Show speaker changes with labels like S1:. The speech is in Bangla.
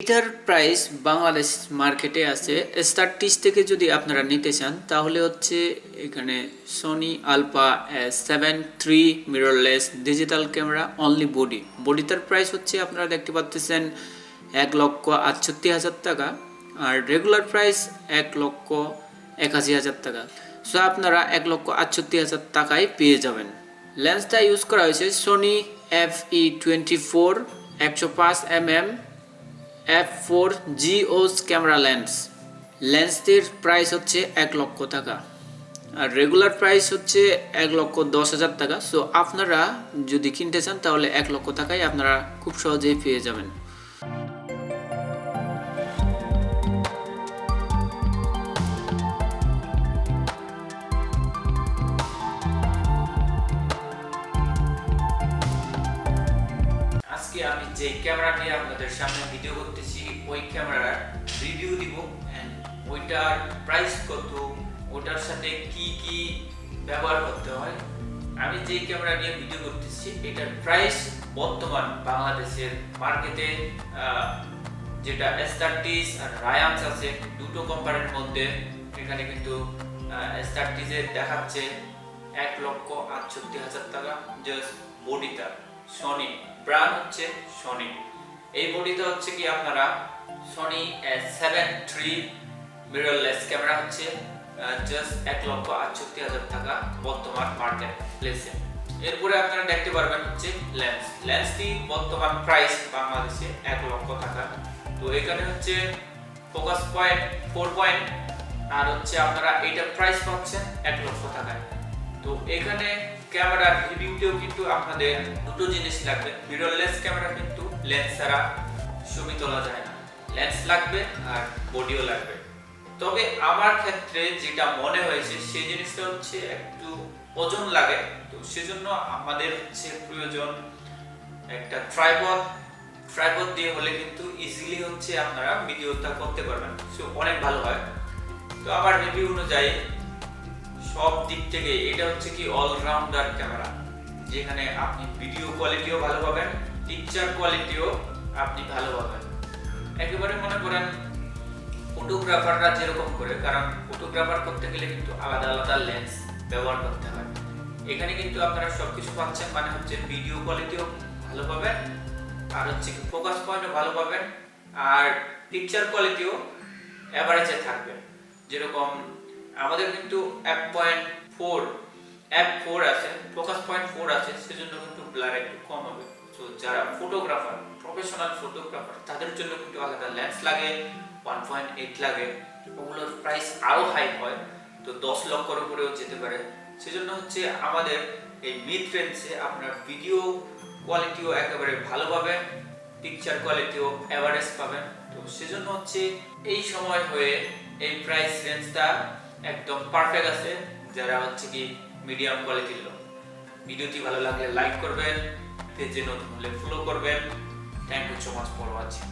S1: এটার প্রাইস বাংলাদেশ মার্কেটে আছে স্টার 30 থেকে যদি আপনারা নিতে চান তাহলে হচ্ছে এখানে Sony Alpha S7 III mirrorless digital camera only বডিটার প্রাইস হচ্ছে আপনারা দেখতে পাচ্ছেন 1,68,000 টাকা আর রেগুলার প্রাইস 1,81,000 টাকা। সো আপনারা 1,68,000 টাকায় পেয়ে যাবেন। লেন্সটা ইউজ করা হয়েছে Sony FE24 105mm f4 GOS camera লেন্সটির প্রাইস হচ্ছে 1,00,000 টাকা আর রেগুলার প্রাইস হচ্ছে 1,10,000 টাকা। সো আপনারা যদি কিনতে চান তাহলে 1,00,000 টাকায় আপনারা খুব সহজেই পেয়ে যাবেন। আজকে আমি যে ক্যামেরা নিয়ে আপনাদের সামনে ভিডিও করতেছি ওই ক্যামেরার রিভিউ দিব এন্ড ওইটার প্রাইস কত, ওটার সাথে কি কি ব্যবহার করতে হয়। আমি যে ক্যামেরা নিয়ে ভিডিও করতেছি এটার প্রাইস বর্তমান বাংলাদেশের মার্কেটে যেটা S30 আর রায়ান্স আছে দুটো কোম্পানির মধ্যে, এখানে কিন্তু S30 এর দেখাচ্ছে 1,68,000 টাকা জাস্ট বডিটা। সনি ব্র্যান্ড হচ্ছে সনি। এই বডিটা হচ্ছে কি আপনারা Sony S7 III mirrorless camera হচ্ছে জাস্ট 1,68,000 টাকা বর্তমান মার্কেট প্লেসে। এরপরে আপনারা দেখতে পারবেন হচ্ছে লেন্সটি বর্তমান প্রাইস বাংলাদেশে 1,00,000 টাকা। তো এখানে হচ্ছে ফোকাস পয়েন্ট 4 পয়েন্ট আর হচ্ছে আপনারা এটা প্রাইস পাচ্ছেন 1,00,000 টাকায়। তো এখানে ক্যামেরার রিভিউতেও কিন্তু আপনাদের দুটো জিনিস লাগবে। মিররলেস ক্যামেরা কিন্তু লেন্স ছাড়া ছবি তোলা যায় না, লেন্স লাগবে আর বডিও লাগবে। তবে আমার ক্ষেত্রে যেটা মনে হয়েছে সেই জিনিসটা হচ্ছে একটু ওজন লাগে, তো সেজন্য আমাদের হচ্ছে প্রয়োজন একটা ট্রাইপড দিয়ে হলে কিন্তু ইজিলি হচ্ছে আপনারা ভিডিওটা করতে পারবেন, সো অনেক ভালো হয়। তো আমার রিভিউ অনুযায়ী সব দিক থেকে এটা হচ্ছে কি অলরাউন্ডার ক্যামেরা, যেখানে আপনি ভিডিও কোয়ালিটিও ভালো পাবেন, পিকচার কোয়ালিটিও আপনি ভালো পাবেন। একেবারে মনে করেন ফটোগ্রাফাররা যেরকম করে, কারণ ফটোগ্রাফার করতে গেলে কিন্তু আলাদা আলাদা লেন্স ব্যবহার করতে হয়। এখানে কিন্তু আপনারা সবকিছু পাচ্ছেন, মানে হচ্ছে ভিডিও কোয়ালিটিও ভালো পাবেন আর হচ্ছে কি ফোকাস পয়েন্টও ভালো পাবেন আর পিকচার কোয়ালিটিও এভারেজে থাকবে। যেরকম আমাদের কিন্তু f4 আছে, ফোকাস পয়েন্ট 4 আছে, সেজন্য কিন্তু ব্লার একটু কম হবে। তো যারা ফটোগ্রাফার, প্রফেশনাল ফটোগ্রাফার তাদের জন্য কিন্তু আলাদা লেন্স লাগে, 1.8 লাগে, ওগুলোর প্রাইস আরো হাই হয়, তো 10 লক্ষের উপরেও যেতে পারে। সেজন্য হচ্ছে আমাদের এই মিড রেঞ্জে আপনার ভিডিও কোয়ালিটিও একেবারে ভালো পাবেন, পিকচার কোয়ালিটিও এভারেজ পাবেন। তো সেজন্য হচ্ছে এই সময় হয়ে এই প্রাইস রেঞ্জটা একদম পারফেক্ট আছে যারা হচ্ছে কি মিডিয়াম কোয়ালিটির লোক। ভিডিওটি ভালো লাগলে লাইক করবেন, পেজে নতুন হলে ফলো করবেন। Thank you so much for watching.